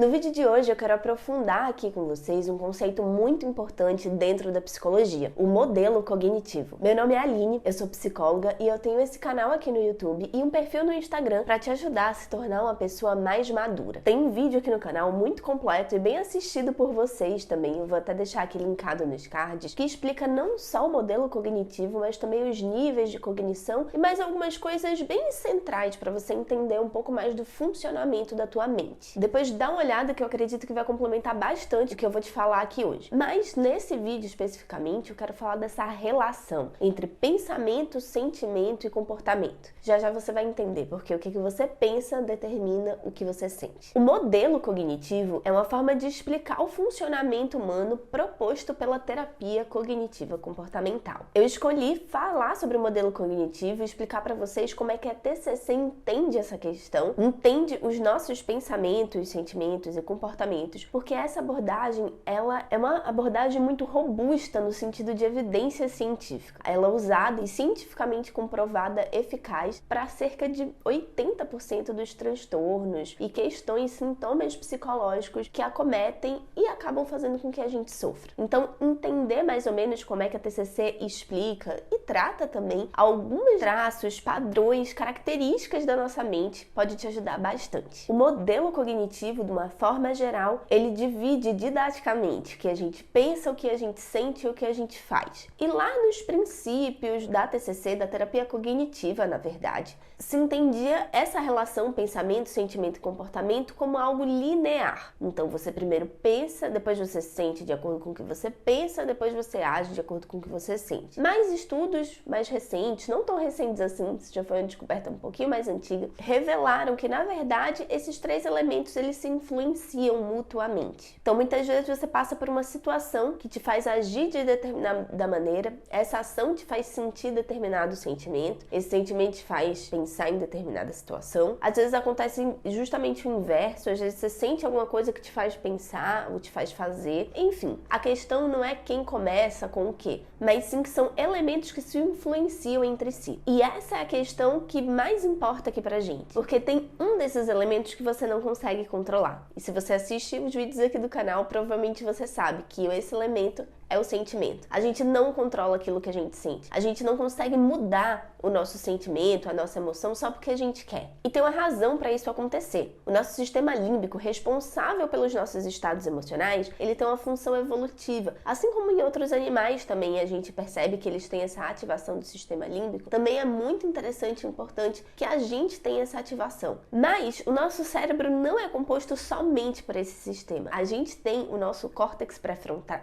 No vídeo de hoje eu quero aprofundar aqui com vocês um conceito muito importante dentro da psicologia, o modelo cognitivo. Meu nome é Aline, eu sou psicóloga e eu tenho esse canal aqui no YouTube e um perfil no Instagram para te ajudar a se tornar uma pessoa mais madura. Tem um vídeo aqui no canal muito completo e bem assistido por vocês também, eu vou até deixar aqui linkado nos cards, que explica não só o modelo cognitivo, mas também os níveis de cognição e mais algumas coisas bem centrais para você entender um pouco mais do funcionamento da tua mente. Depois dá uma olhada que eu acredito que vai complementar bastante o que eu vou te falar aqui hoje. Mas nesse vídeo especificamente eu quero falar dessa relação entre pensamento, sentimento e comportamento. Já já você vai entender porque o que você pensa determina o que você sente. O modelo cognitivo é uma forma de explicar o funcionamento humano proposto pela terapia cognitiva comportamental. Eu escolhi falar sobre o modelo cognitivo e explicar para vocês como é que a TCC entende essa questão, entende os nossos pensamentos, sentimentos e comportamentos, porque essa abordagem, ela é uma abordagem muito robusta no sentido de evidência científica. Ela é usada e cientificamente comprovada eficaz para cerca de 80% dos transtornos e questões, sintomas psicológicos que acometem e acabam fazendo com que a gente sofra. Então, entender mais ou menos como é que a TCC explica e trata também alguns traços, padrões, características da nossa mente pode te ajudar bastante. O modelo cognitivo, de uma forma geral, ele divide didaticamente o que a gente pensa, o que a gente sente e o que a gente faz. E lá nos princípios da TCC, da terapia cognitiva, na verdade, se entendia essa relação pensamento, sentimento e comportamento como algo linear. Então você primeiro pensa, depois você sente de acordo com o que você pensa, depois você age de acordo com o que você sente. Mais estudos mais recentes, não tão recentes assim, isso já foi uma descoberta um pouquinho mais antiga, revelaram que na verdade esses três elementos eles se influenciam mutuamente. Então muitas vezes você passa por uma situação que te faz agir de determinada maneira, essa ação te faz sentir determinado sentimento, esse sentimento te faz pensar em determinada situação. Às vezes acontece justamente o inverso, às vezes você sente alguma coisa que te faz pensar ou te faz fazer. Enfim, a questão não é quem começa com o quê, mas sim que são elementos que se influenciam entre si. E essa é a questão que mais importa aqui pra gente, porque tem um desses elementos que você não consegue controlar. E se você assiste os vídeos aqui do canal, provavelmente você sabe que esse elemento é o sentimento. A gente não controla aquilo que a gente sente. A gente não consegue mudar o nosso sentimento, a nossa emoção só porque a gente quer. E tem uma razão para isso acontecer. O nosso sistema límbico, responsável pelos nossos estados emocionais, ele tem uma função evolutiva. Assim como em outros animais também a gente percebe que eles têm essa ativação do sistema límbico, também é muito interessante e importante que a gente tenha essa ativação. Mas o nosso cérebro não é composto somente por esse sistema. A gente tem o nosso córtex pré-frontal.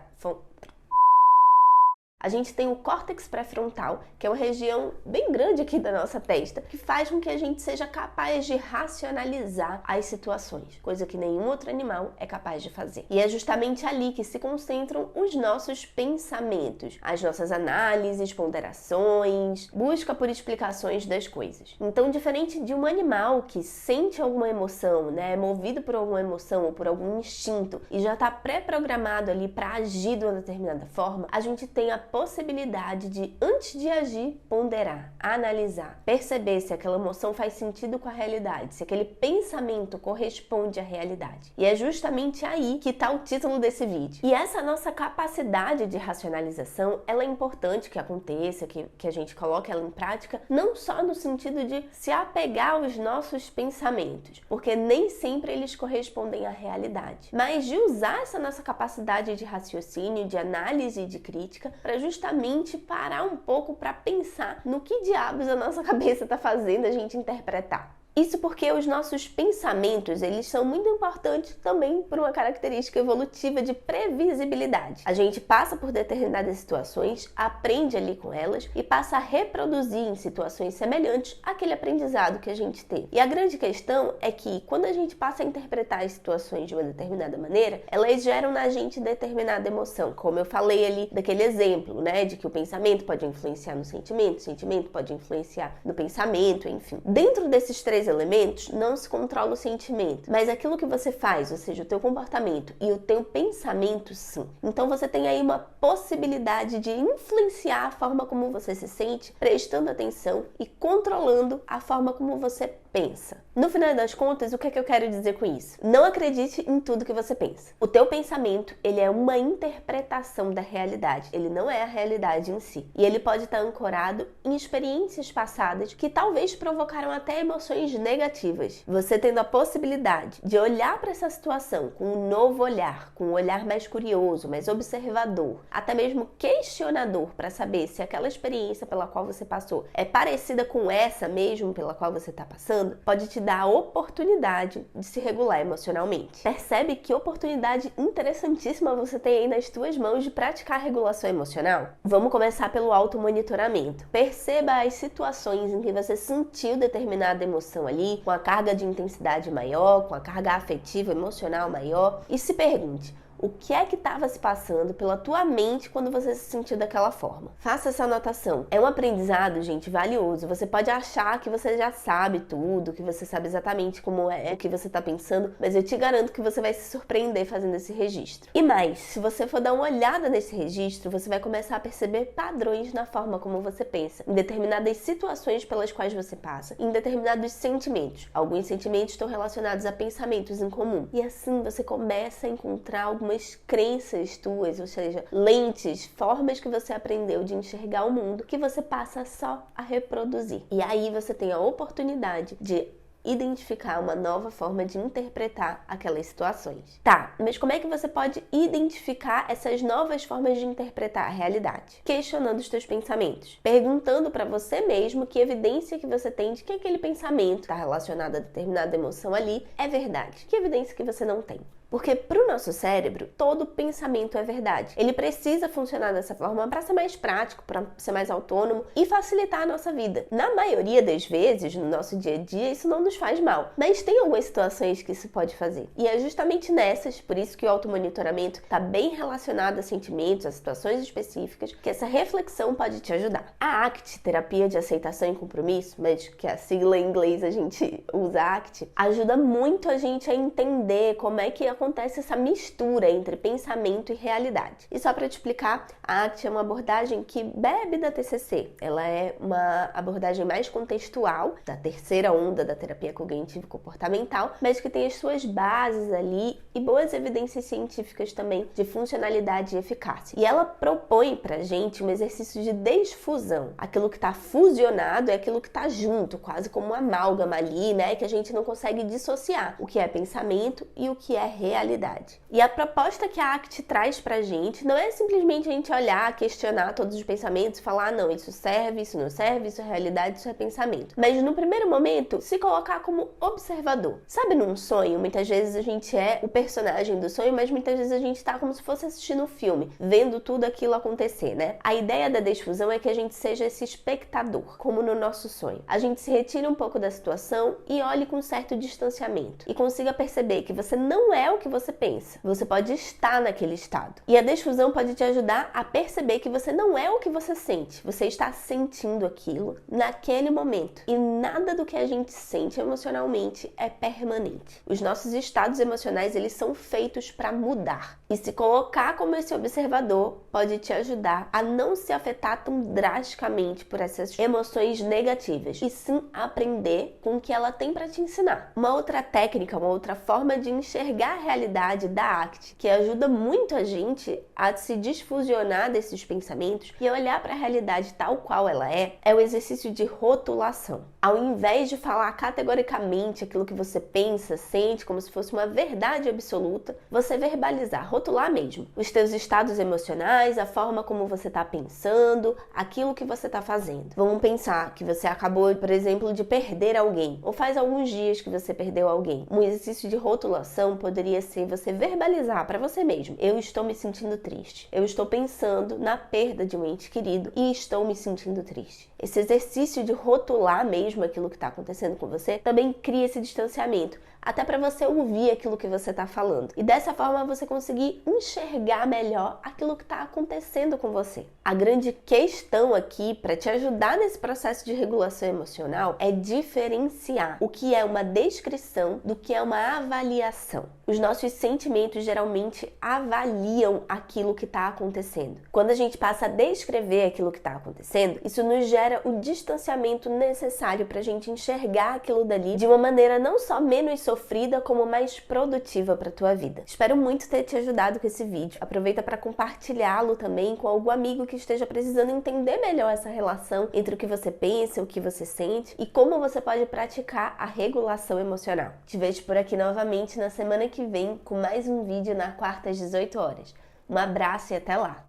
A gente tem o córtex pré-frontal, que é uma região bem grande aqui da nossa testa, que faz com que a gente seja capaz de racionalizar as situações, coisa que nenhum outro animal é capaz de fazer. E é justamente ali que se concentram os nossos pensamentos, as nossas análises, ponderações, busca por explicações das coisas. Então, diferente de um animal que sente alguma emoção, né, é movido por alguma emoção ou por algum instinto e já está pré-programado ali para agir de uma determinada forma, a gente tem a possibilidade de, antes de agir, ponderar, analisar, perceber se aquela emoção faz sentido com a realidade, se aquele pensamento corresponde à realidade. E é justamente aí que está o título desse vídeo. E essa nossa capacidade de racionalização, ela é importante que aconteça, que a gente coloque ela em prática, não só no sentido de se apegar aos nossos pensamentos, porque nem sempre eles correspondem à realidade, mas de usar essa nossa capacidade de raciocínio, de análise e de crítica para justamente parar um pouco para pensar no que diabos a nossa cabeça está fazendo a gente interpretar. Isso porque os nossos pensamentos, eles são muito importantes também por uma característica evolutiva de previsibilidade. A gente passa por determinadas situações, aprende ali com elas e passa a reproduzir em situações semelhantes aquele aprendizado que a gente teve. E a grande questão é que quando a gente passa a interpretar as situações de uma determinada maneira, elas geram na gente determinada emoção. Como eu falei ali daquele exemplo, né, de que o pensamento pode influenciar no sentimento, o sentimento pode influenciar no pensamento, enfim. Dentro desses três elementos, não se controla o sentimento, mas aquilo que você faz, ou seja, o teu comportamento e o teu pensamento, sim. Então você tem aí uma possibilidade de influenciar a forma como você se sente, prestando atenção e controlando a forma como você pensa. No final das contas, o que é que eu quero dizer com isso? Não acredite em tudo que você pensa. O teu pensamento, ele é uma interpretação da realidade. Ele não é a realidade em si. E ele pode estar ancorado em experiências passadas que talvez provocaram até emoções negativas. Você tendo a possibilidade de olhar para essa situação com um novo olhar, com um olhar mais curioso, mais observador, até mesmo questionador, para saber se aquela experiência pela qual você passou é parecida com essa mesmo pela qual você está passando, pode te dar a oportunidade de se regular emocionalmente. Percebe que oportunidade interessantíssima você tem aí nas tuas mãos de praticar a regulação emocional? Vamos começar pelo automonitoramento. Perceba as situações em que você sentiu determinada emoção ali, com a carga de intensidade maior, com a carga afetiva, emocional maior, e se pergunte: o que é que estava se passando pela tua mente quando você se sentiu daquela forma? Faça essa anotação. É um aprendizado, gente, valioso. Você pode achar que você já sabe tudo, que você sabe exatamente como é o que você está pensando, mas eu te garanto que você vai se surpreender fazendo esse registro. E mais, se você for dar uma olhada nesse registro, você vai começar a perceber padrões na forma como você pensa, em determinadas situações pelas quais você passa, em determinados sentimentos. Alguns sentimentos estão relacionados a pensamentos em comum. E assim você começa a encontrar algumas crenças tuas, ou seja, lentes, formas que você aprendeu de enxergar o mundo, que você passa só a reproduzir. E aí você tem a oportunidade de identificar uma nova forma de interpretar aquelas situações. Tá, mas como é que você pode identificar essas novas formas de interpretar a realidade? Questionando os teus pensamentos, perguntando para você mesmo que evidência que você tem de que aquele pensamento está relacionado a determinada emoção ali é verdade. Que evidência que você não tem? Porque para o nosso cérebro, todo pensamento é verdade. Ele precisa funcionar dessa forma para ser mais prático, para ser mais autônomo e facilitar a nossa vida. Na maioria das vezes, no nosso dia a dia, isso não nos faz mal. Mas tem algumas situações que isso pode fazer. E é justamente nessas, por isso que o automonitoramento está bem relacionado a sentimentos, a situações específicas, que essa reflexão pode te ajudar. A ACT, Terapia de Aceitação e Compromisso, mas que a sigla em inglês a gente usa ACT, ajuda muito a gente a entender como é que acontece essa mistura entre pensamento e realidade. E só para te explicar, a ACT é uma abordagem que bebe da TCC. Ela é uma abordagem mais contextual, da terceira onda da terapia cognitivo-comportamental, mas que tem as suas bases ali e boas evidências científicas também de funcionalidade e eficácia. E ela propõe pra gente um exercício de desfusão. Aquilo que está fusionado é aquilo que está junto, quase como uma amálgama ali, né? Que a gente não consegue dissociar o que é pensamento e o que é realidade. E a proposta que a ACT traz pra gente não é simplesmente a gente olhar, questionar todos os pensamentos e falar, não, isso serve, isso não serve, isso é realidade, isso é pensamento. Mas no primeiro momento, se colocar como observador. Sabe, num sonho, muitas vezes a gente é o personagem do sonho, mas muitas vezes a gente tá como se fosse assistindo um filme, vendo tudo aquilo acontecer, né? A ideia da desfusão é que a gente seja esse espectador, como no nosso sonho. A gente se retire um pouco da situação e olhe com certo distanciamento e consiga perceber que você não é o que você pensa. Você pode estar naquele estado. E a desfusão pode te ajudar a perceber que você não é o que você sente. Você está sentindo aquilo naquele momento. E nada do que a gente sente emocionalmente é permanente. Os nossos estados emocionais, eles são feitos para mudar. E se colocar como esse observador pode te ajudar a não se afetar tão drasticamente por essas emoções negativas. E sim aprender com o que ela tem para te ensinar. Uma outra técnica, uma outra forma de enxergar a realidade da ACT, que ajuda muito a gente a se desfusionar desses pensamentos e olhar para a realidade tal qual ela é o exercício de rotulação. Ao invés de falar categoricamente aquilo que você pensa, sente, como se fosse uma verdade absoluta, você verbalizar, rotular mesmo, os teus estados emocionais, a forma como você está pensando, aquilo que você está fazendo. Vamos pensar que você acabou, por exemplo, de perder alguém, ou faz alguns dias que você perdeu alguém. Um exercício de rotulação poderia ser você verbalizar para você mesmo: eu estou me sentindo triste, eu estou pensando na perda de um ente querido e estou me sentindo triste. Esse exercício de rotular mesmo aquilo que está acontecendo com você também cria esse distanciamento. até para você ouvir aquilo que você está falando. E dessa forma você conseguir enxergar melhor aquilo que está acontecendo com você. A grande questão aqui, para te ajudar nesse processo de regulação emocional, é diferenciar o que é uma descrição do que é uma avaliação. Os nossos sentimentos geralmente avaliam aquilo que está acontecendo. Quando a gente passa a descrever aquilo que está acontecendo, isso nos gera o distanciamento necessário para a gente enxergar aquilo dali de uma maneira não só menos sofrida, como mais produtiva para a tua vida. Espero muito ter te ajudado com esse vídeo. Aproveita para compartilhá-lo também com algum amigo que esteja precisando entender melhor essa relação entre o que você pensa, o que você sente e como você pode praticar a regulação emocional. Te vejo por aqui novamente na semana que vem com mais um vídeo na quarta às 18 horas. Um abraço e até lá!